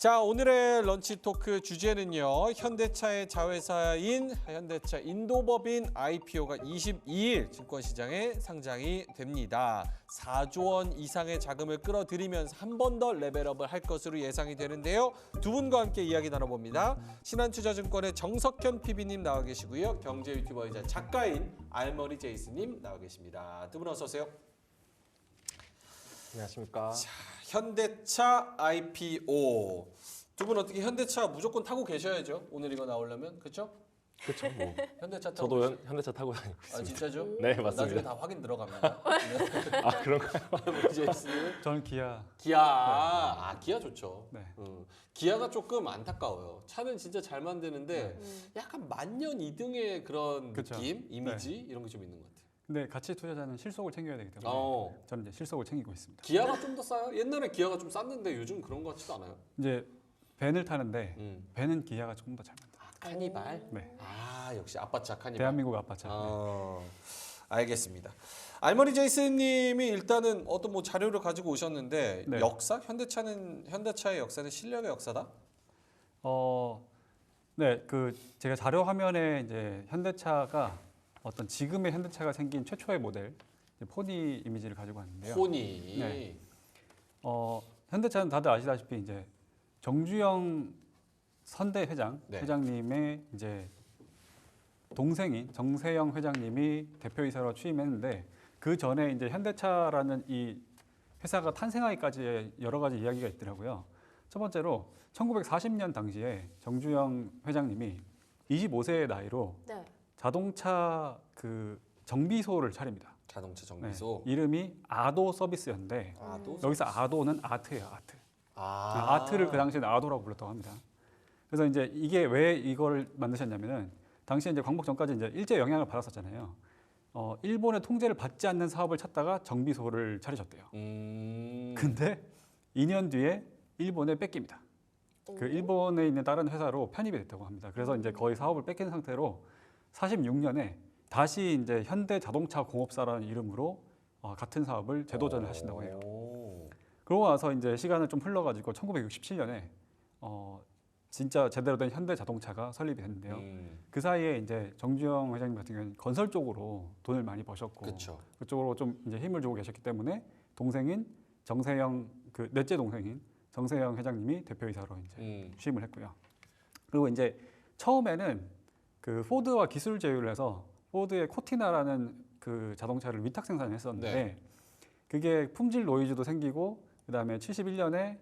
자, 오늘의 런치 토크 주제는요. 현대차의 자회사인 현대차 인도법인 IPO가 22일 증권시장에 상장이 됩니다. 4조 원 이상의 자금을 끌어들이면서 한 번 더 레벨업을 할 것으로 예상이 되는데요. 두 분과 함께 이야기 나눠봅니다. 신한투자증권의 정석현 PB님 나와 계시고요. 경제 유튜버이자 작가인 알머리 제이스님 나와 계십니다. 두 분 어서 오세요. 안녕하십니까. 자, 현대차 IPO. 두 분 어떻게 현대차 무조건 타고 계셔야죠. 오늘 이거 나오려면. 그렇죠? 그렇죠. 뭐. 현대차 타고 저도 계시- 현대차 타고 다니고 아, 있습니다. 진짜죠? 네, 맞습니다. 나중에 다 확인 들어갑니다. 네. 아, 그런가요? 제이스는 저는 기아. 기아. 아, 기아 좋죠. 네. 기아가 조금 안타까워요. 차는 진짜 잘 만드는데 약간 만년 2등의 그런 그쵸. 느낌, 이미지 이런 게 좀 있는 것 같아요. 근데 가치 투자자는 실속을 챙겨야 되기 때문에 어. 저는 이제 실속을 챙기고 있습니다. 기아가 좀 더 싸요? 옛날에 기아가 좀 쌌는데 요즘 그런 것 같지도 않아요. 이제 벤을 타는데 음. 벤은 기아가 조금 더 잘 만들어요. 아, 카니발. 네. 아, 역시 아빠차 카니발. 대한민국 아빠차. 알겠습니다. 알머리 제이슨님이 일단은 어떤 뭐 자료를 가지고 오셨는데 네. 역사? 현대차의 역사는 실력의 역사다? 네, 그 제가 자료 화면에 이제 현대차가 어떤 지금의 현대차가 생긴 최초의 모델 이제 포니 이미지를 가지고 왔는데요. 포니. 네. 현대차는 다들 아시다시피 이제 정주영 선대 회장 네. 회장님의 이제 동생인 정세영 회장님이 대표이사로 취임했는데 그 전에 이제 현대차라는 이 회사가 탄생하기까지의 여러 가지 이야기가 있더라고요. 첫 번째로 1940년 당시에 정주영 회장님이 25세의 나이로 네. 자동차 그 정비소를 차립니다. 자동차 네. 정비소. 이름이 아도 서비스였는데 아도. 여기서 아도는 아트예요, 아트. 아. 아트를 그 당시에는 아도라고 불렀다고 합니다. 그래서 이제 이게 왜 이걸 만드셨냐면은 당시에 이제 광복 전까지 이제 일제 영향을 받았었잖아요. 일본의 통제를 받지 않는 사업을 찾다가 정비소를 차리셨대요. 근데 2년 뒤에 일본에 뺏깁니다. 그 일본에 있는 다른 회사로 편입이 됐다고 합니다. 그래서 이제 거의 사업을 뺏긴 상태로 46년에 다시 이제 현대 자동차 공업사라는 이름으로 같은 사업을 재도전을 하신다고 해요. 그러고 나서 이제 시간을 좀 흘러가지고 1967년에 진짜 제대로 된 현대 자동차가 설립이 됐는데요. 그 사이에 이제 정주영 회장님 같은 경우는 건설 쪽으로 돈을 많이 버셨고 그렇죠. 그쪽으로 좀 이제 힘을 주고 계셨기 때문에 동생인 정세영 그 넷째 동생인 정세영 회장님이 대표이사로 이제 취임을 했고요. 그리고 이제 처음에는 그 포드와 기술 제휴를 해서 포드의 코티나라는 그 자동차를 위탁 생산했었는데 네. 그게 품질 노이즈도 생기고 그다음에 71년에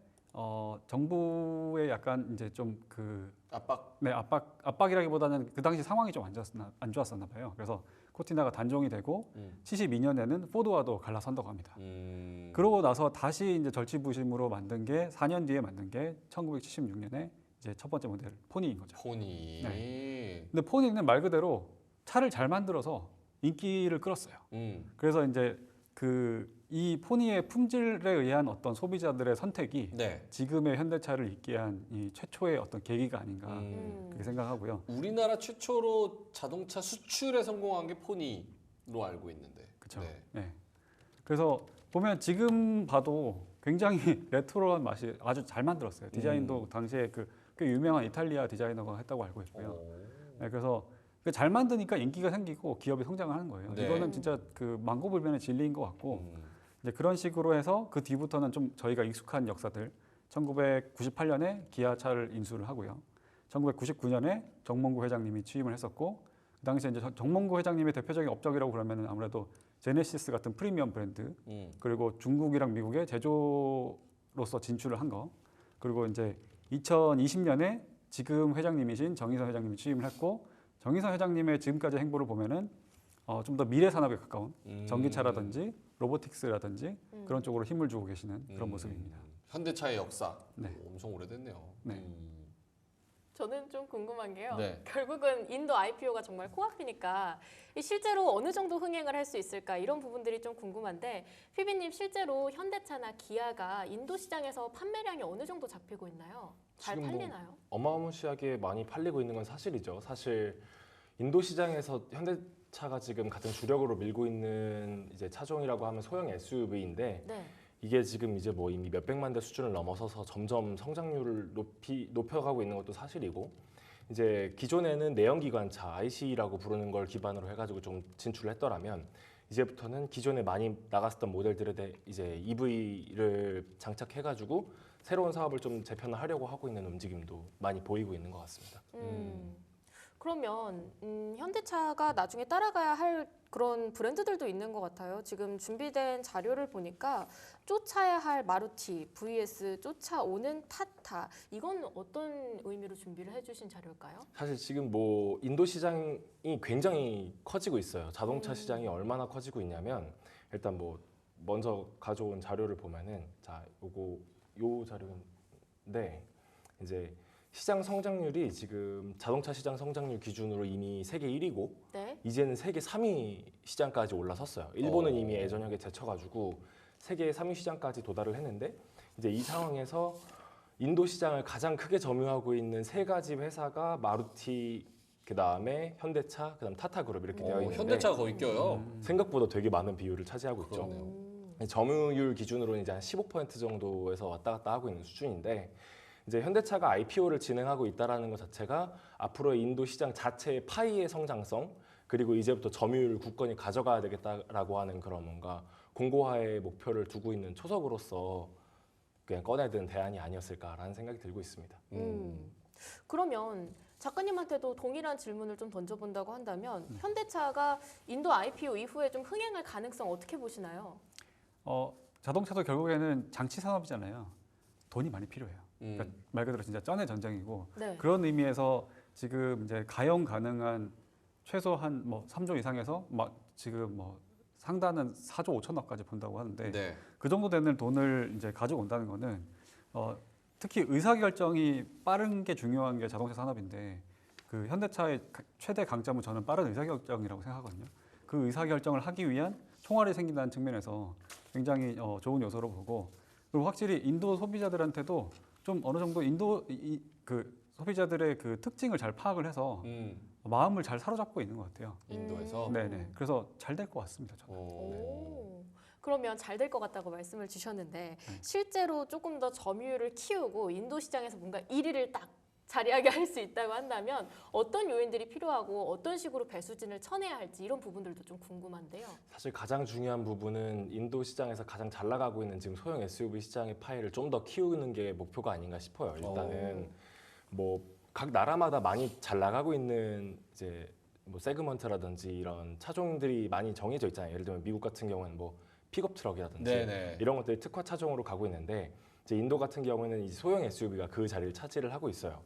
정부의 약간 이제 좀 그 압박. 네, 압박이라기보다는 그 당시 상황이 좀 안 좋았었나 봐요. 그래서 코티나가 단종이 되고 72년에는 포드와도 갈라선다고 합니다. 그러고 나서 다시 이제 절치부심으로 만든 게 4년 뒤에 만든 게 1976년에 이제 첫 번째 모델 포니인 거죠. 포니. 근데 포니는 말 그대로 차를 잘 만들어서 인기를 끌었어요. 그래서 이제 그 이 포니의 품질에 의한 어떤 소비자들의 선택이 네. 지금의 현대차를 있게 한 이 최초의 어떤 계기가 아닌가 그렇게 생각하고요. 우리나라 최초로 자동차 수출에 성공한 게 포니로 알고 있는데. 그렇죠. 네. 네. 그래서 보면 지금 봐도 굉장히 레트로한 맛이 아주 잘 만들었어요. 디자인도 당시에 그 꽤 유명한 이탈리아 디자이너가 했다고 알고 있고요. 네, 그래서 잘 만드니까 인기가 생기고 기업이 성장을 하는 거예요. 네. 이거는 진짜 그 만고불변의 진리인 것 같고 이제 그런 식으로 해서 그 뒤부터는 좀 저희가 익숙한 역사들 1998년에 기아차를 인수를 하고요. 1999년에 정몽구 회장님이 취임을 했었고 그 당시에 이제 정몽구 회장님의 대표적인 업적이라고 그러면 아무래도 제네시스 같은 프리미엄 브랜드 그리고 중국이랑 미국에 제조로서 진출을 한 거 그리고 이제 2020년에 지금 회장님이신 정의선 회장님이 취임을 했고 정의선 회장님의 지금까지 행보를 보면은 좀 더 미래 산업에 가까운 전기차라든지 로보틱스라든지 그런 쪽으로 힘을 주고 계시는 그런 모습입니다. 현대차의 역사. 네. 엄청 오래됐네요. 네. 저는 좀 궁금한 게요. 네. 결국은 인도 IPO가 정말 코앞이니까 실제로 어느 정도 흥행을 할 수 있을까 이런 부분들이 좀 궁금한데 피비님 실제로 현대차나 기아가 인도 시장에서 판매량이 어느 정도 잡히고 있나요? 잘 지금 팔리나요? 어마무시하게 많이 팔리고 있는 건 사실이죠. 사실 인도 시장에서 현대차가 지금 가장 주력으로 밀고 있는 이제 차종이라고 하면 소형 SUV인데 네. 이게 지금 이제 뭐 이미 몇백만 대 수준을 넘어서서 점점 성장률을 높여가고 있는 것도 사실이고, 이제 기존에는 내연기관차 IC라고 부르는 걸 기반으로 해가지고 좀 진출을 했더라면 이제부터는 기존에 많이 나갔었던 모델들에 이제 EV를 장착해가지고 새로운 사업을 좀 재편하려고 하고 있는 움직임도 많이 보이고 있는 것 같습니다. 그러면 현대차가 나중에 따라가야 할 그런 브랜드들도 있는 것 같아요. 지금 준비된 자료를 보니까 쫓아야 할 마루티 vs 쫓아오는 타타. 이건 어떤 의미로 준비를 해주신 자료일까요? 사실 지금 뭐 인도 시장이 굉장히 커지고 있어요. 자동차 시장이 얼마나 커지고 있냐면 일단 뭐 먼저 가져온 자료를 보면은 자, 요 자료인데 이제 시장 성장률이 지금 자동차 시장 성장률 기준으로 이미 세계 1위고 네. 이제는 세계 3위 시장까지 올라섰어요. 일본은 이미 예전역에 제쳐가지고 세계 3위 시장까지 도달을 했는데 이제 이 상황에서 인도 시장을 가장 크게 점유하고 있는 세 가지 회사가 마루티, 그 다음에 현대차, 그 다음 타타그룹 이렇게 되어 있는데 현대차가 거기 껴요. 생각보다 되게 많은 비율을 차지하고 있죠. 그러네요. 점유율 기준으로는 이제 한 15% 정도에서 왔다 갔다 하고 있는 수준인데 이제 현대차가 IPO를 진행하고 있다는 것 자체가 앞으로의 인도 시장 자체의 파이의 성장성 그리고 이제부터 점유율 굳건히 가져가야 되겠다라고 하는 그런 뭔가 공고화의 목표를 두고 있는 초석으로서 그냥 꺼내든 대안이 아니었을까라는 생각이 들고 있습니다. 그러면 작가님한테도 동일한 질문을 좀 던져본다고 한다면 현대차가 인도 IPO 이후에 좀 흥행할 가능성 어떻게 보시나요? 자동차도 결국에는 장치 산업이잖아요. 돈이 많이 필요해요. 그러니까 말 그대로 진짜 쩐의 전쟁이고 네. 그런 의미에서 지금 이제 가용 가능한 최소한 뭐 3조 이상에서 막 지금 뭐 상단은 4조 5천억까지 본다고 하는데 네. 그 정도 되는 돈을 이제 가져온다는 거는 특히 의사결정이 빠른 게 중요한 게 자동차 산업인데 그 현대차의 최대 강점은 저는 빠른 의사결정이라고 생각하거든요. 그 의사결정을 하기 위한 총알이 생긴다는 측면에서 굉장히 좋은 요소로 보고 그리고 확실히 인도 소비자들한테도 좀 어느 정도 그 소비자들의 그 특징을 잘 파악을 해서 마음을 잘 사로잡고 있는 것 같아요. 인도에서. 네네. 그래서 잘 될 것 같습니다. 저는. 오. 그러면 잘 될 것 같다고 말씀을 주셨는데 실제로 조금 더 점유율을 키우고 인도 시장에서 뭔가 1위를 딱 자리하게 할 수 있다고 한다면 어떤 요인들이 필요하고 어떤 식으로 배수진을 쳐내야 할지 이런 부분들도 좀 궁금한데요. 사실 가장 중요한 부분은 인도 시장에서 가장 잘 나가고 있는 지금 소형 SUV 시장의 파이를 좀 더 키우는 게 목표가 아닌가 싶어요. 일단은 뭐 각 나라마다 많이 잘 나가고 있는 이제 뭐 세그먼트라든지 이런 차종들이 많이 정해져 있잖아요. 예를 들면 미국 같은 경우는 뭐 픽업 트럭이라든지 네네. 이런 것들이 특화 차종으로 가고 있는데 이제 인도 같은 경우에는 이 소형 SUV가 그 자리를 차지를 하고 있어요.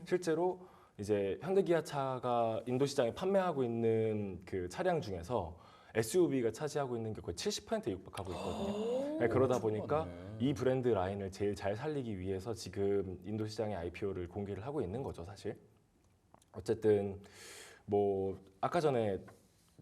실제로 이제 현대기아차가 인도 시장에 판매하고 있는 그 차량 중에서 SUV가 차지하고 있는 게 거의 70%에 육박하고 있거든요. 네, 그러다 보니까 이 브랜드 라인을 제일 잘 살리기 위해서 지금 인도 시장의 IPO를 공개를 하고 있는 거죠, 사실. 어쨌든 뭐 아까 전에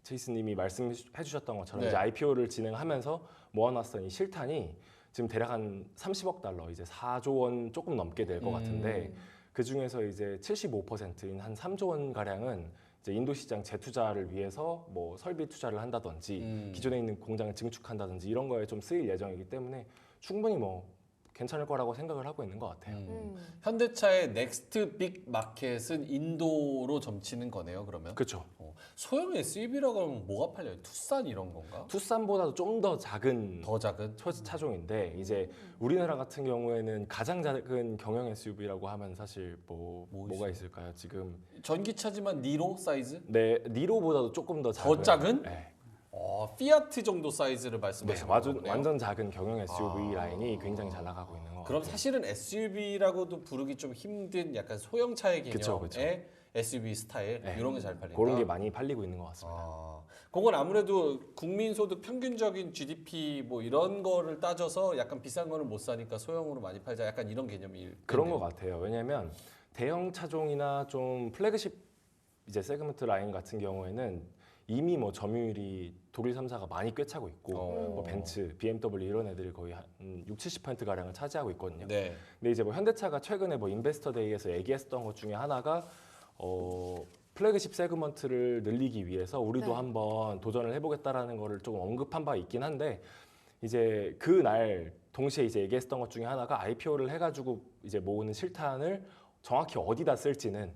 제이슨님이 말씀해 주셨던 것처럼 네. 이제 IPO를 진행하면서 모아놨던 이 실탄이 지금 대략 한 30억 달러, 이제 4조 원 조금 넘게 될 것 같은데 그 중에서 이제 75%인 한 3조 원 가량은 이제 인도 시장 재투자를 위해서 뭐 설비 투자를 한다든지 기존에 있는 공장을 증축한다든지 이런 거에 좀 쓰일 예정이기 때문에 충분히 뭐 괜찮을 거라고 생각을 하고 있는 것 같아요. 현대차의 넥스트 빅 마켓은 인도로 점치는 거네요, 그러면? 그렇죠. 소형 SUV라고 하면 뭐가 팔려요? 투싼 이런 건가? 투싼보다도 좀 더 작은 더 작은? 차종인데 이제 우리나라 같은 경우에는 가장 작은 경영 SUV라고 하면 사실 뭐가 있을까요? 지금 전기차지만 니로 사이즈? 네, 니로보다도 조금 더 작은. 더 작은? 네. 피아트 정도 사이즈를 네, 말씀하시는 거네요. 완전 작은 경영 SUV 라인이 굉장히 잘 나가고 있는 것 같아요. 그럼 사실은 SUV라고도 부르기 좀 힘든 약간 소형차의 개념의 그쵸. SUV 스타일 네. 이런 게 잘 팔린다. 그런 게 많이 팔리고 있는 것 같습니다. 그건 아무래도 국민소득 평균적인 GDP 뭐 이런 거를 따져서 약간 비싼 거는 못 사니까 소형으로 많이 팔자 약간 이런 개념이 그런 것 같아요. 왜냐하면 대형 차종이나 좀 플래그십 이제 세그먼트 라인 같은 경우에는 이미 뭐 점유율이 독일 3사가 많이 꿰차고 있고 뭐 벤츠, BMW 이런 애들이 거의 한 60~70% 가량을 차지하고 있거든요. 네. 근데 이제 뭐 현대차가 최근에 뭐 인베스터 데이에서 얘기했던 것 중에 하나가 플래그십 세그먼트를 늘리기 위해서 우리도 네. 한번 도전을 해보겠다라는 거를 조금 언급한 바 있긴 한데 이제 그 날 동시에 이제 얘기했던 것 중에 하나가 IPO를 해가지고 이제 모으는 실탄을 정확히 어디다 쓸지는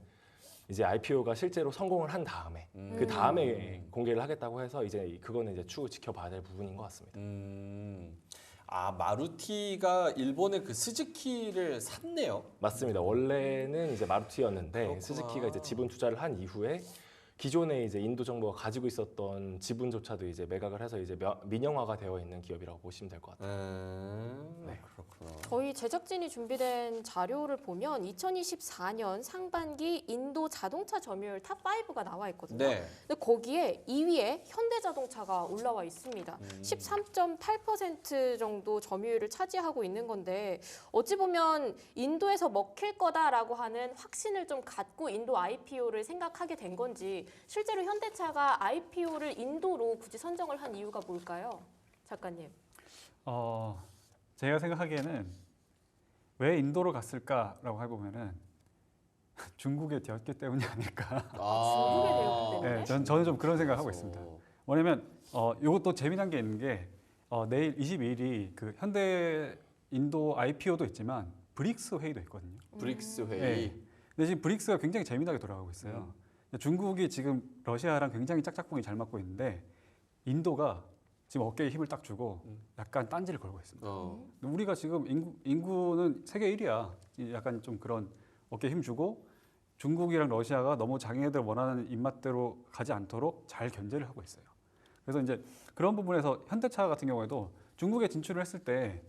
이제 IPO가 실제로 성공을 한 다음에 그 다음에 공개를 하겠다고 해서 이제 그거는 이제 추후 지켜봐야 될 부분인 것 같습니다. 아, 마루티가 일본의 그 스즈키를 샀네요. 맞습니다. 원래는 이제 마루티였는데 그렇구나. 스즈키가 이제 지분 투자를 한 이후에 기존에 이제 인도 정부가 가지고 있었던 지분조차도 이제 매각을 해서 이제 민영화가 되어 있는 기업이라고 보시면 될 것 같아요. 네. 그렇구나. 저희 제작진이 준비된 자료를 보면 2024년 상반기 인도 자동차 점유율 탑 5가 나와 있거든요. 네. 근데 거기에 2위에 현대자동차가 올라와 있습니다. 13.8% 정도 점유율을 차지하고 있는 건데 어찌 보면 인도에서 먹힐 거다라고 하는 확신을 좀 갖고 인도 IPO를 생각하게 된 건지 실제로 현대차가 IPO를 인도로 굳이 선정을 한 이유가 뭘까요? 작가님. 제가 생각하기에는 왜 인도로 갔을까라고 해보면은 중국에 되었기 때문이 아닐까. 중국에 되었기 때문에? 네, 저는 좀 그런 생각하고 있습니다. 뭐냐면 이것도 재미난 게 있는 게 내일 22일이 그 현대 인도 IPO도 있지만 브릭스 회의도 있거든요. 브릭스 회의. 네. 근데 지금 브릭스가 굉장히 재미나게 돌아가고 있어요. 중국이 지금 러시아랑 굉장히 짝짝꿍이 잘 맞고 있는데 인도가 지금 어깨에 힘을 딱 주고 약간 딴지를 걸고 있습니다. 우리가 지금 인구는 세계 1위야. 약간 좀 그런 어깨에 힘 주고 중국이랑 러시아가 너무 자기네들 원하는 입맛대로 가지 않도록 잘 견제를 하고 있어요. 그래서 이제 그런 부분에서 현대차 같은 경우에도 중국에 진출을 했을 때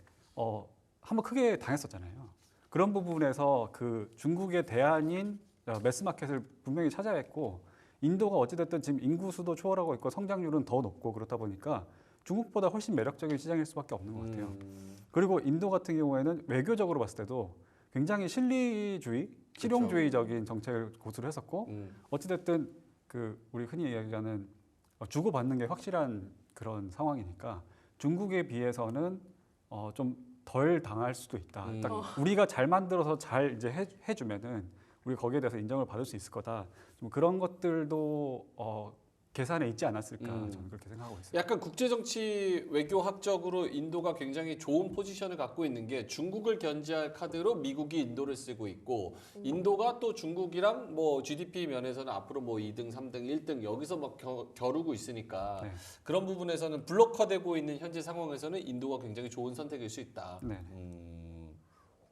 한번 크게 당했었잖아요. 그런 부분에서 그 중국의 대안인 매스마켓을 분명히 찾아야 했고 인도가 어찌됐든 지금 인구 수도 초월하고 있고 성장률은 더 높고 그렇다 보니까 중국보다 훨씬 매력적인 시장일 수밖에 없는 것 같아요. 그리고 인도 같은 경우에는 외교적으로 봤을 때도 굉장히 실리주의, 실용주의적인 정책을 고수를 했었고 어찌됐든 그 우리 흔히 이야기하는 주고받는 게 확실한 그런 상황이니까 중국에 비해서는 좀 덜 당할 수도 있다. 딱 우리가 잘 만들어서 잘 이제 해주면은 우리 거기에 대해서 인정을 받을 수 있을 거다. 좀 그런 것들도 계산에 있지 않았을까 저는 그렇게 생각하고 있습니다. 약간 국제정치 외교학적으로 인도가 굉장히 좋은 포지션을 갖고 있는 게 중국을 견제할 카드로 미국이 인도를 쓰고 있고 인도가 또 중국이랑 뭐 GDP 면에서는 앞으로 뭐 2등, 3등, 1등 여기서 막 겨루고 있으니까 네. 그런 부분에서는 블록화되고 있는 현재 상황에서는 인도가 굉장히 좋은 선택일 수 있다. 네.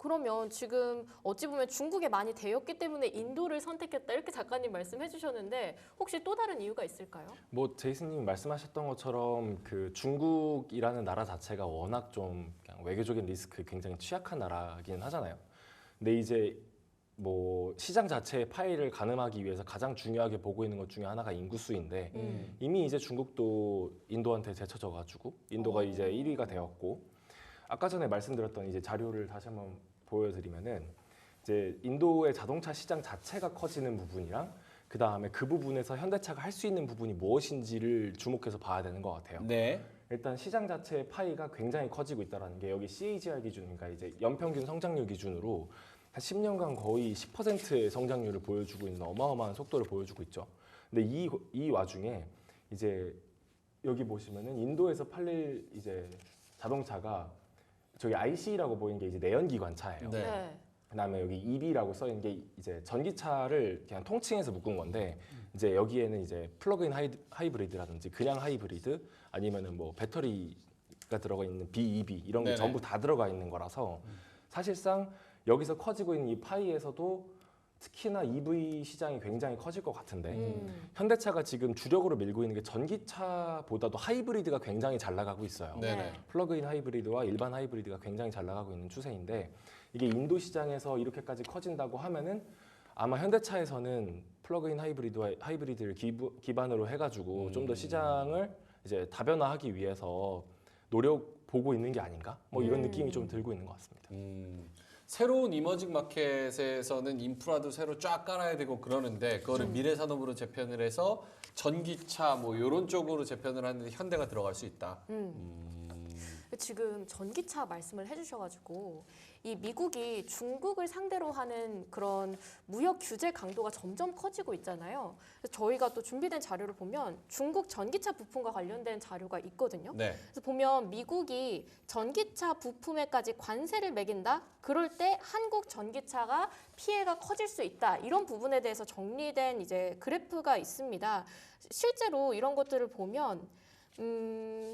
그러면 지금 어찌 보면 중국에 많이 대였기 때문에 인도를 선택했다 이렇게 작가님 말씀해 주셨는데 혹시 또 다른 이유가 있을까요? 뭐 제이슨님이 말씀하셨던 것처럼 그 중국이라는 나라 자체가 워낙 좀 그냥 외교적인 리스크 굉장히 취약한 나라긴 하잖아요. 근데 이제 뭐 시장 자체의 파이를 가늠하기 위해서 가장 중요하게 보고 있는 것 중에 하나가 인구수인데 이미 이제 중국도 인도한테 제쳐져가지고 인도가 이제 1위가 되었고 아까 전에 말씀드렸던 이제 자료를 다시 한번 보여드리면은 이제 인도의 자동차 시장 자체가 커지는 부분이랑 그 다음에 그 부분에서 현대차가 할 수 있는 부분이 무엇인지를 주목해서 봐야 되는 것 같아요. 네. 일단 시장 자체의 파이가 굉장히 커지고 있다는 게 여기 CAGR 기준, 그러니까 이제 연평균 성장률 기준으로 한 10년간 거의 10%의 성장률을 보여주고 있는 어마어마한 속도를 보여주고 있죠. 근데 이 와중에 이제 여기 보시면은 인도에서 팔릴 이제 자동차가 저기 IC라고 보이는 게 이제 내연기관차예요. 네. 그다음에 여기 EV라고 써 있는 게 이제 전기차를 그냥 통칭해서 묶은 건데 이제 여기에는 이제 플러그인 하이브리드라든지 그냥 하이브리드 아니면은 뭐 배터리가 들어가 있는 BEV 이런 게 네네. 전부 다 들어가 있는 거라서 사실상 여기서 커지고 있는 이 파이에서도 특히나 EV 시장이 굉장히 커질 것 같은데 현대차가 지금 주력으로 밀고 있는 게 전기차보다도 하이브리드가 굉장히 잘 나가고 있어요. 네네. 플러그인 하이브리드와 일반 하이브리드가 굉장히 잘 나가고 있는 추세인데 이게 인도 시장에서 이렇게까지 커진다고 하면은 아마 현대차에서는 플러그인 하이브리드와 하이브리드를 기반으로 해가지고 좀 더 시장을 이제 다변화하기 위해서 노력 보고 있는 게 아닌가? 뭐 이런 느낌이 좀 들고 있는 것 같습니다. 새로운 이머징 마켓에서는 인프라도 새로 쫙 깔아야 되고 그러는데 그거를 미래 산업으로 재편을 해서 전기차 뭐 이런 쪽으로 재편을 하는데 현대가 들어갈 수 있다. 지금 전기차 말씀을 해주셔가지고 이 미국이 중국을 상대로 하는 그런 무역 규제 강도가 점점 커지고 있잖아요. 그래서 저희가 또 준비된 자료를 보면 중국 전기차 부품과 관련된 자료가 있거든요. 네. 그래서 보면 미국이 전기차 부품에까지 관세를 매긴다? 그럴 때 한국 전기차가 피해가 커질 수 있다. 이런 부분에 대해서 정리된 이제 그래프가 있습니다. 실제로 이런 것들을 보면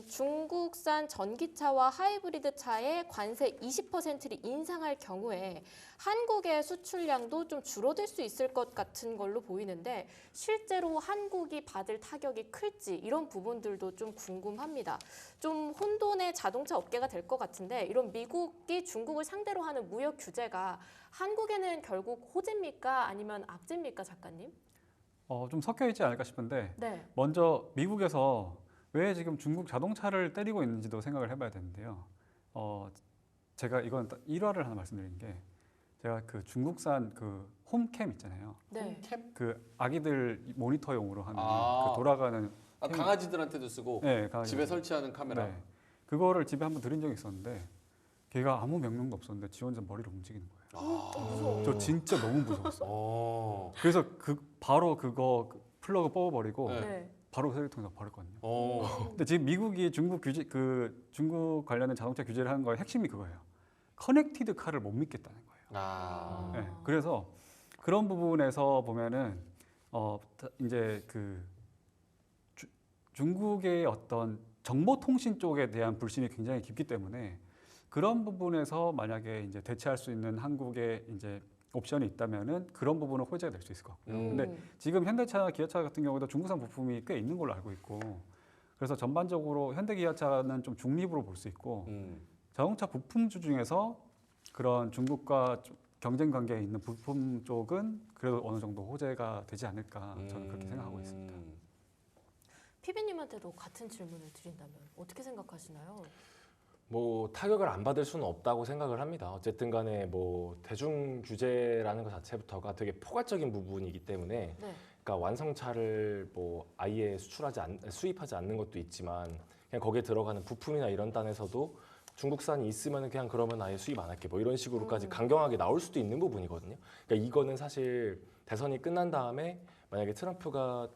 중국산 전기차와 하이브리드 차에 관세 20%를 인상할 경우에 한국의 수출량도 좀 줄어들 수 있을 것 같은 걸로 보이는데 실제로 한국이 받을 타격이 클지 이런 부분들도 좀 궁금합니다. 좀 혼돈의 자동차 업계가 될 것 같은데 이런 미국이 중국을 상대로 하는 무역 규제가 한국에는 결국 호재입니까? 아니면 악재입니까, 작가님? 좀 섞여 있지 않을까 싶은데 네. 먼저 미국에서 왜 지금 중국 자동차를 때리고 있는지도 생각을 해봐야 되는데요. 제가 이건 일화를 하나 말씀드린 게 제가 그 중국산 그 홈캠 있잖아요. 네. 캠? 그 아기들 모니터용으로 하는 아. 그 돌아가는 강아지들한테도 쓰고 네, 강아지. 집에 설치하는 카메라. 네. 그거를 집에 한번 들인 적이 있었는데 걔가 아무 명령도 없었는데 지 혼자 머리를 움직이는 거예요. 좀 무서워. 저 진짜 너무 무서웠어요. 어. 그래서 바로 그거 플러그 뽑아버리고 네. 네. 바로 쓰레기통에다 버렸거든요. 어. 근데 지금 미국이 중국 규제 중국 관련된 자동차 규제를 하는 거의 핵심이 그거예요. 커넥티드 카를 못 믿겠다는 거예요. 아. 네, 그래서 그런 부분에서 보면은 이제 그 중국의 어떤 정보통신 쪽에 대한 불신이 굉장히 깊기 때문에 그런 부분에서 만약에 이제 대체할 수 있는 한국의 이제 옵션이 있다면은 그런 부분은 호재가 될 수 있을 것 같고요. 근데 지금 현대차, 기아차 같은 경우도 중국산 부품이 꽤 있는 걸로 알고 있고 그래서 전반적으로 현대기아차는 좀 중립으로 볼 수 있고 자동차 부품주 중에서 그런 중국과 경쟁 관계에 있는 부품 쪽은 그래도 어느 정도 호재가 되지 않을까 저는 그렇게 생각하고 있습니다. 피비님한테도 같은 질문을 드린다면 어떻게 생각하시나요? 뭐 타격을 안 받을 수는 없다고 생각을 합니다. 어쨌든 간에 뭐 대중 규제라는 것 자체부터가 되게 포괄적인 부분이기 때문에 네. 그러니까 완성차를 뭐 아예 수입하지 않는 것도 있지만 그냥 거기에 들어가는 부품이나 이런 단에서도 중국산이 있으면 그냥 그러면 아예 수입 안 할게 뭐 이런 식으로까지 강경하게 나올 수도 있는 부분이거든요. 그러니까 이거는 사실 대선이 끝난 다음에 만약에 트럼프가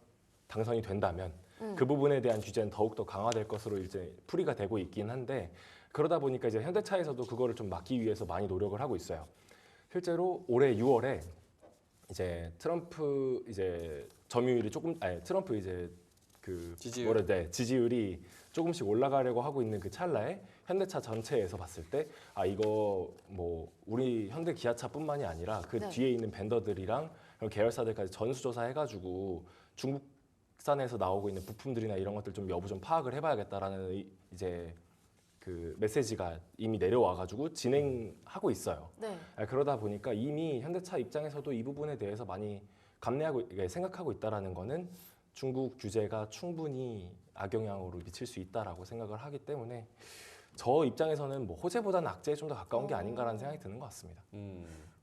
당선이 된다면 그 부분에 대한 규제는 더욱더 강화될 것으로 이제 풀이가 되고 있긴 한데 그러다 보니까 이제 현대차에서도 그거를 좀 막기 위해서 많이 노력을 하고 있어요. 실제로 올해 6월에 이제 트럼프 이제 점유율이 트럼프 이제 그 지지율. 지지율이 조금씩 올라가려고 하고 있는 그 찰나에 현대차 전체에서 봤을 때 이거 뭐 우리 현대 기아차뿐만이 아니라 그 네. 뒤에 있는 벤더들이랑 계열사들까지 전수조사 해가지고 중국산에서 나오고 있는 부품들이나 이런 것들 좀 여부 좀 파악을 해봐야겠다라는 이제 그 메시지가 이미 내려와가지고 진행하고 있어요. 네. 그러다 보니까 이미 현대차 입장에서도 이 부분에 대해서 많이 생각하고 있다라는 거는 중국 규제가 충분히 악영향으로 미칠 수 있다라고 생각을 하기 때문에 저 입장에서는 뭐 호재보다는 악재에 좀 더 가까운 게 아닌가라는 생각이 드는 것 같습니다.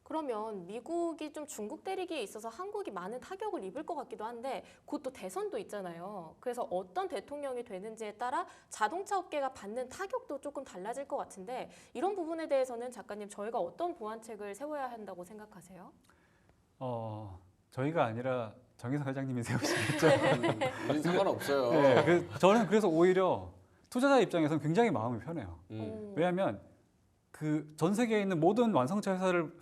그러면 미국이 좀 중국 때리기에 있어서 한국이 많은 타격을 입을 것 같기도 한데 곧 또 대선도 있잖아요. 그래서 어떤 대통령이 되는지에 따라 자동차 업계가 받는 타격도 조금 달라질 것 같은데 이런 부분에 대해서는 작가님 저희가 어떤 보완책을 세워야 한다고 생각하세요? 저희가 아니라 정의석 회장님이 세우시겠죠. 우린 상관없어요. 네, 저는 그래서 오히려 투자자 입장에서는 굉장히 마음이 편해요. 왜냐하면 그 전 세계에 있는 모든 완성차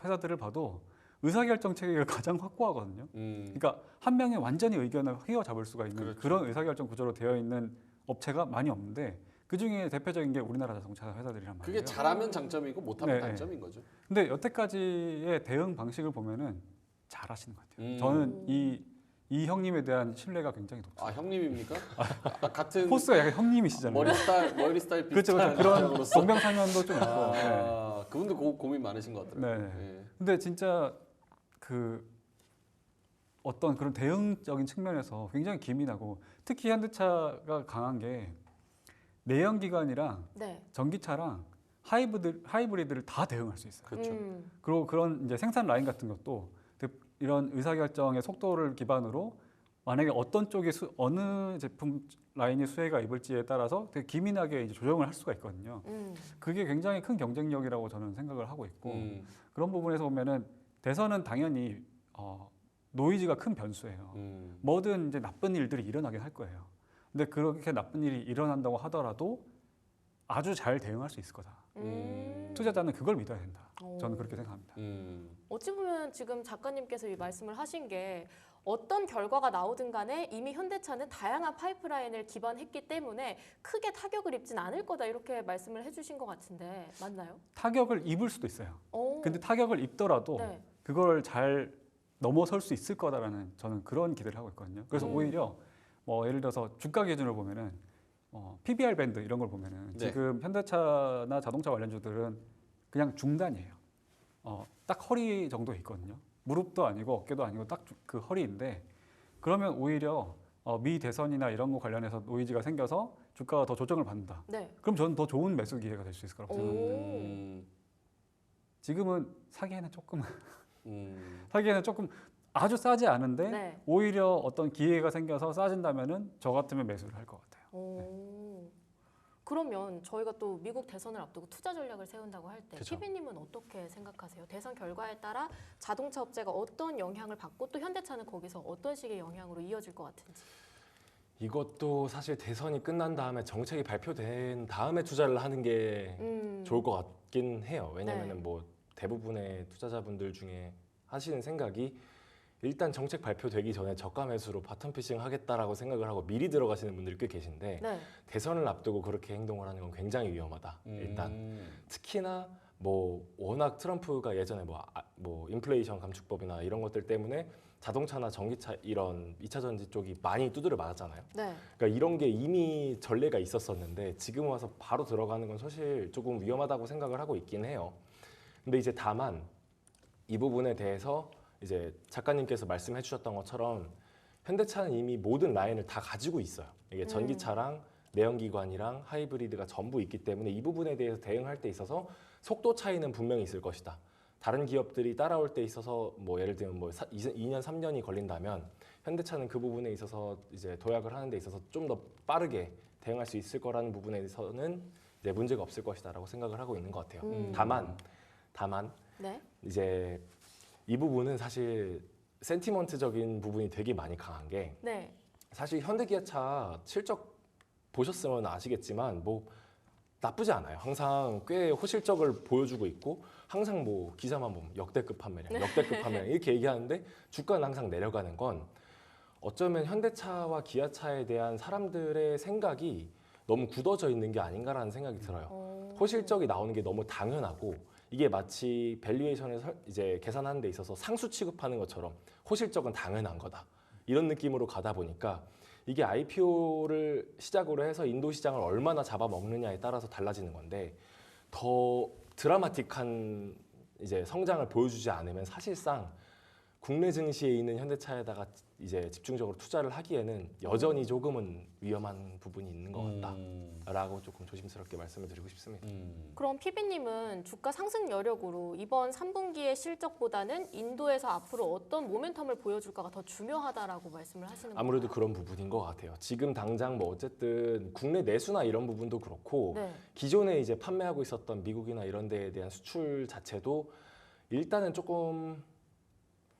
회사들을 봐도 의사결정 체계가 가장 확고하거든요. 그러니까 한 명이 완전히 의견을 휘어잡을 수가 있는 그렇죠. 그런 의사결정 구조로 되어 있는 업체가 많이 없는데 그 중에 대표적인 게 우리나라 자동차 회사들이란 말이에요. 그게 잘하면 장점이고 못하면 네. 단점인 거죠. 근데 여태까지의 대응 방식을 보면은 잘하시는 것 같아요. 저는 이 형님에 대한 신뢰가 굉장히 높습니다. 형님입니까? 같은 포스가 약간 형님이시잖아요. 머리 스타일 그렇죠, 비슷한 그런 사람으로서. 동병상련도 좀 있고. 네. 그분도 고민 많으신 것 같더라고요. 네. 근데 진짜 그 어떤 그런 대응적인 측면에서 굉장히 기민하고 특히 현대차가 강한 게 내연기관이랑 네. 전기차랑 하이브리드를 다 대응할 수 있어요. 그렇죠. 그리고 그런 이제 생산 라인 같은 것도 이런 의사결정의 속도를 기반으로 만약에 어떤 쪽이 어느 제품 라인이 수혜가 입을지에 따라서 되게 기민하게 이제 조정을 할 수가 있거든요. 그게 굉장히 큰 경쟁력이라고 저는 생각을 하고 있고 그런 부분에서 보면은 대선은 당연히 노이즈가 큰 변수예요. 뭐든 이제 나쁜 일들이 일어나긴 할 거예요. 근데 그렇게 나쁜 일이 일어난다고 하더라도 아주 잘 대응할 수 있을 거다. 투자자는 그걸 믿어야 된다. 저는 그렇게 생각합니다. 어찌 보면 지금 작가님께서 이 말씀을 하신 게 어떤 결과가 나오든 간에 이미 현대차는 다양한 파이프라인을 기반했기 때문에 크게 타격을 입진 않을 거다 이렇게 말씀을 해주신 것 같은데 맞나요? 타격을 입을 수도 있어요. 오. 근데 타격을 입더라도 네. 그걸 잘 넘어설 수 있을 거다라는 저는 그런 기대를 하고 있거든요. 그래서 오히려 뭐 예를 들어서 주가 기준으로 보면은 PBR 밴드 이런 걸 보면은 네. 지금 현대차나 자동차 관련주들은 그냥 중단이에요. 딱 허리 정도에 있거든요. 무릎도 아니고 어깨도 아니고 딱 그 허리인데 그러면 오히려 미 대선이나 이런 거 관련해서 노이즈가 생겨서 주가가 더 조정을 받는다. 네. 그럼 저는 더 좋은 매수 기회가 될 수 있을 거라고 생각합니다. 음. 지금은 사기에는 조금 음. 사기에는 조금 아주 싸지 않은데 네. 오히려 어떤 기회가 생겨서 싸진다면은 저 같으면 매수를 할 것 같아요. 오. 그러면 저희가 또 미국 대선을 앞두고 투자 전략을 세운다고 할 때 그쵸. 피비님은 어떻게 생각하세요? 대선 결과에 따라 자동차 업체가 어떤 영향을 받고 또 현대차는 거기서 어떤 식의 영향으로 이어질 것 같은지. 이것도 사실 대선이 끝난 다음에 정책이 발표된 다음에 투자를 하는 게 좋을 것 같긴 해요. 왜냐면은 네. 뭐 대부분의 투자자분들 중에 하시는 생각이 일단 정책 발표되기 전에 저가 매수로 바텀 피싱 하겠다라고 생각을 하고 미리 들어가시는 분들이 꽤 계신데 네. 대선을 앞두고 그렇게 행동을 하는 건 굉장히 위험하다. 일단 특히나 뭐 워낙 트럼프가 예전에 뭐 인플레이션 감축법이나 이런 것들 때문에 자동차나 전기차 이런 2차 전지 쪽이 많이 두드려 맞았잖아요. 네. 그러니까 이런 게 이미 전례가 있었었는데 지금 와서 바로 들어가는 건 사실 조금 위험하다고 생각을 하고 있긴 해요. 근데 이제 다만 이 부분에 대해서 이제 작가님께서 말씀해 주셨던 것처럼 현대차는 이미 모든 라인을 다 가지고 있어요. 이게 전기차랑 내연기관이랑 하이브리드가 전부 있기 때문에 이 부분에 대해서 대응할 때 있어서 속도 차이는 분명히 있을 것이다. 다른 기업들이 따라올 때 있어서 뭐 예를 들면 뭐 2년 3년이 걸린다면 현대차는 그 부분에 있어서 이제 도약을 하는 데 있어서 좀 더 빠르게 대응할 수 있을 거라는 부분에 대해서는 이제 문제가 없을 것이다라고 생각을 하고 있는 것 같아요. 다만 네. 이제 이 부분은 사실 센티먼트적인 부분이 되게 많이 강한 게 네. 사실 현대기아차 실적 보셨으면 아시겠지만 뭐 나쁘지 않아요. 항상 꽤 호실적을 보여주고 있고 항상 뭐 기사만 보면 역대급 판매량, 역대급 판매량 이렇게 얘기하는데 주가는 항상 내려가는 건 어쩌면 현대차와 기아차에 대한 사람들의 생각이 너무 굳어져 있는 게 아닌가라는 생각이 들어요. 호실적이 나오는 게 너무 당연하고 이게 마치 밸류에이션을 이제 계산하는 데 있어서 상수 취급하는 것처럼 호실적은 당연한 거다. 이런 느낌으로 가다 보니까 이게 IPO를 시작으로 해서 인도 시장을 얼마나 잡아먹느냐에 따라서 달라지는 건데 더 드라마틱한 이제 성장을 보여주지 않으면 사실상 국내 증시에 있는 현대차에다가 이제 집중적으로 투자를 하기에는 여전히 조금은 위험한 부분이 있는 것 같다라고 조금 조심스럽게 말씀을 드리고 싶습니다. 그럼 피비님은 주가 상승 여력으로 이번 3분기의 실적보다는 인도에서 앞으로 어떤 모멘텀을 보여줄까가 더 중요하다라고 말씀을 하시는 아무래도 건가요? 그런 부분인 것 같아요. 지금 당장 뭐 어쨌든 국내 내수나 이런 부분도 그렇고 네. 기존에 이제 판매하고 있었던 미국이나 이런 데에 대한 수출 자체도 일단은 조금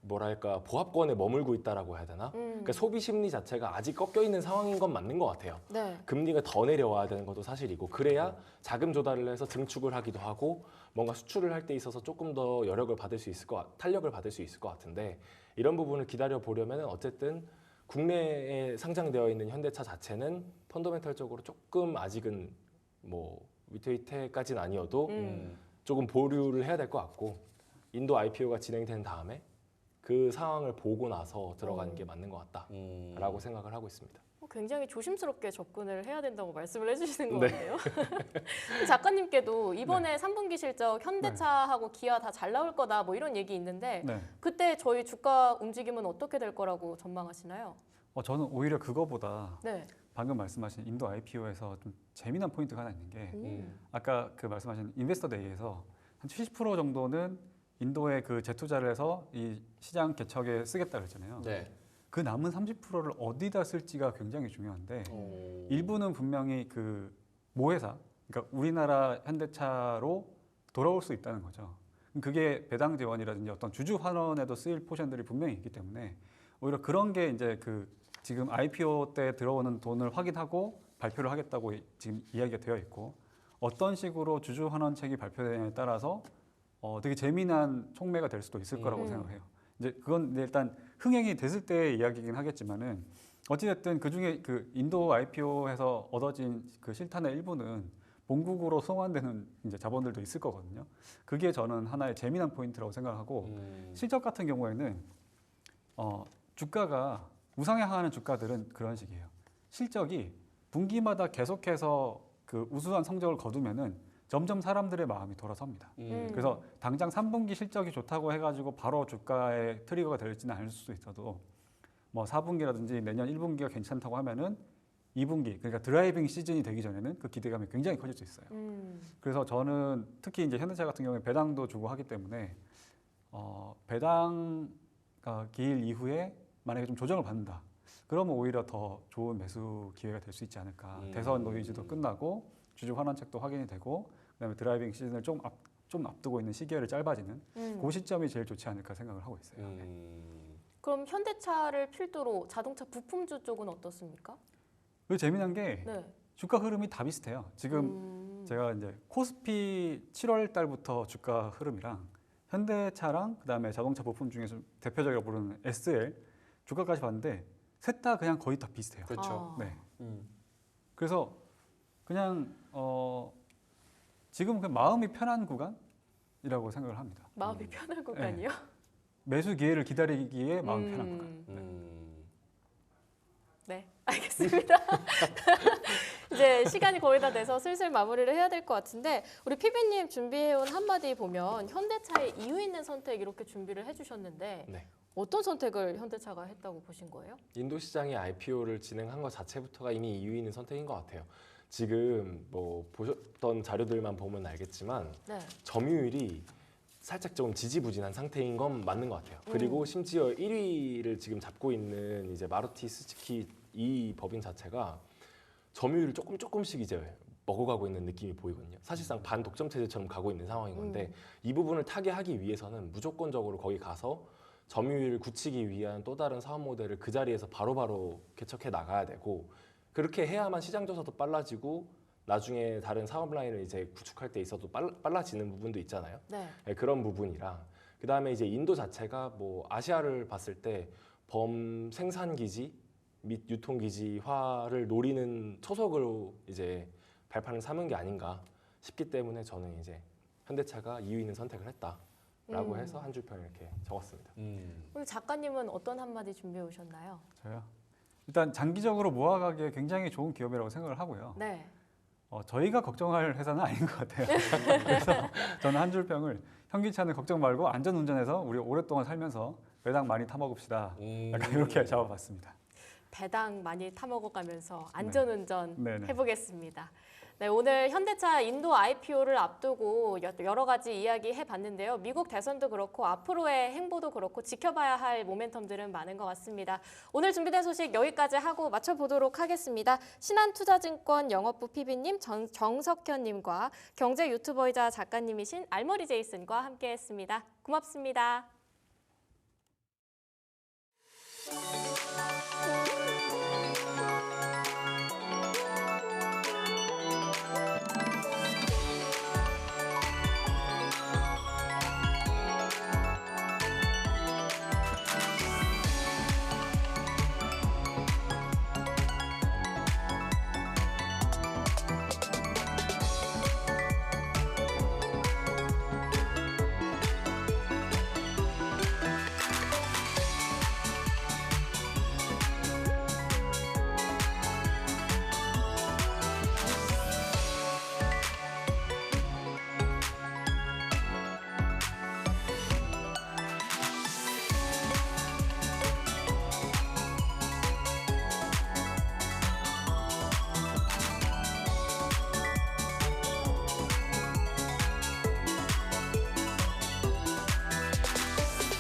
뭐랄까 보합권에 머물고 있다라고 해야 되나? 그러니까 소비 심리 자체가 아직 꺾여 있는 상황인 건 맞는 것 같아요. 네. 금리가 더 내려와야 되는 것도 사실이고 그래야 자금 조달을 해서 증축을 하기도 하고 뭔가 수출을 할 때 있어서 조금 더 여력을 받을 수 있을 탄력을 받을 수 있을 것 같은데 이런 부분을 기다려 보려면 어쨌든 국내에 상장되어 있는 현대차 자체는 펀더멘털적으로 조금 아직은 뭐 위태위태까지는 아니어도 조금 보류를 해야 될 것 같고 인도 IPO가 진행된 다음에 그 상황을 보고 나서 들어가는 게 맞는 것 같다라고 생각을 하고 있습니다. 굉장히 조심스럽게 접근을 해야 된다고 말씀을 해주시는 것 네. 같아요. 작가님께도 이번에 3분기 실적 현대차하고 기아 다 잘 나올 거다 뭐 이런 얘기 있는데 네. 그때 저희 주가 움직임은 어떻게 될 거라고 전망하시나요? 저는 오히려 그거보다 네. 방금 말씀하신 인도 IPO에서 좀 재미난 포인트가 하나 있는 게 아까 그 말씀하신 인베스터 데이에서 한 70% 정도는 인도에 그 재투자를 해서 이 시장 개척에 쓰겠다 그랬잖아요. 네. 그 남은 30%를 어디다 쓸지가 굉장히 중요한데 일부는 분명히 그 모회사, 그러니까 우리나라 현대차로 돌아올 수 있다는 거죠. 그게 배당 지원이라든지 어떤 주주 환원에도 쓰일 포션들이 분명히 있기 때문에 오히려 그런 게 이제 그 지금 IPO 때 들어오는 돈을 확인하고 발표를 하겠다고 지금 이야기가 되어 있고 어떤 식으로 주주 환원책이 발표되냐에 따라서 되게 재미난 촉매가 될 수도 있을 거라고 생각해요. 이제 그건 일단 흥행이 됐을 때의 이야기이긴 하겠지만은 어찌됐든 그 중에 그 인도 IPO에서 얻어진 그 실탄의 일부는 본국으로 송환되는 이제 자본들도 있을 거거든요. 그게 저는 하나의 재미난 포인트라고 생각하고 실적 같은 경우에는 주가가 우상향하는 주가들은 그런 식이에요. 실적이 분기마다 계속해서 그 우수한 성적을 거두면은 점점 사람들의 마음이 돌아섭니다. 그래서 당장 3분기 실적이 좋다고 해가지고 바로 주가에 트리거가 될지는 않을 수도 있어도 뭐 4분기라든지 내년 1분기가 괜찮다고 하면은 2분기 그러니까 드라이빙 시즌이 되기 전에는 그 기대감이 굉장히 커질 수 있어요. 그래서 저는 특히 이제 현대차 같은 경우에 배당도 주고 하기 때문에 배당 기일 이후에 만약에 좀 조정을 받는다. 그러면 오히려 더 좋은 매수 기회가 될 수 있지 않을까. 대선 노이즈도 끝나고 주주 환원책도 확인이 되고 그다음에 드라이빙 시즌을 좀 앞두고 있는 시기열이 짧아지는 그 시점이 제일 좋지 않을까 생각을 하고 있어요. 그럼 현대차를 필두로 자동차 부품주 쪽은 어떻습니까? 그 재미난 게 네. 주가 흐름이 다 비슷해요. 지금 제가 이제 코스피 7월 달부터 주가 흐름이랑 현대차랑 그다음에 자동차 부품 중에서 대표적으로 부르는 SL 주가까지 봤는데 셋 다 그냥 거의 다 비슷해요. 그렇죠. 네. 그래서 그냥 지금 그 마음이 편한 구간이라고 생각을 합니다. 마음이 편한 구간이요? 매수 기회를 기다리기에 마음이 편한 구간. 네, 알겠습니다. 이제 시간이 거의 다 돼서 슬슬 마무리를 해야 될 것 같은데 우리 PB님 준비해온 한마디 보면 현대차의 이유 있는 선택 이렇게 준비를 해주셨는데 네. 어떤 선택을 현대차가 했다고 보신 거예요? 인도 시장이 IPO를 진행한 것 자체부터가 이미 이유 있는 선택인 것 같아요. 지금 뭐 보셨던 자료들만 보면 알겠지만 네. 점유율이 살짝 좀 지지부진한 상태인 건 맞는 것 같아요. 그리고 심지어 1위를 지금 잡고 있는 이제 마루티 스즈키 이 법인 자체가 점유율을 조금씩 이제 먹어가고 있는 느낌이 보이거든요. 사실상 반독점 체제처럼 가고 있는 상황인 건데 이 부분을 타개하기 위해서는 무조건적으로 거기 가서 점유율을 굳히기 위한 또 다른 사업 모델을 그 자리에서 바로바로 개척해 나가야 되고 그렇게 해야만 시장 조사도 빨라지고 나중에 다른 사업 라인을 이제 구축할 때 있어도 빨라지는 부분도 있잖아요. 네. 네, 그런 부분이랑 그 다음에 이제 인도 자체가 뭐 아시아를 봤을 때 범생산 기지 및 유통 기지화를 노리는 초석으로 이제 발판을 삼은 게 아닌가 싶기 때문에 저는 이제 현대차가 이유 있는 선택을 했다라고 해서 한 줄평 이렇게 적었습니다. 오늘 작가님은 어떤 한마디 준비해 오셨나요? 저요. 일단 장기적으로 모아가기에 굉장히 좋은 기업이라고 생각을 하고요. 네. 저희가 걱정할 회사는 아닌 것 같아요. 그래서 저는 한 줄평을 현기차는 걱정 말고 안전운전해서 우리 오랫동안 살면서 배당 많이 타먹읍시다. 약간 이렇게 잡아봤습니다. 배당 많이 타먹어가면서 안전운전 네네. 해보겠습니다. 네, 오늘 현대차 인도 IPO를 앞두고 여러 가지 이야기 해봤는데요. 미국 대선도 그렇고 앞으로의 행보도 그렇고 지켜봐야 할 모멘텀들은 많은 것 같습니다. 오늘 준비된 소식 여기까지 하고 마쳐보도록 하겠습니다. 신한투자증권 영업부 PB님, 정석현님과 경제 유튜버이자 작가님이신 알머리 제이슨과 함께했습니다. 고맙습니다.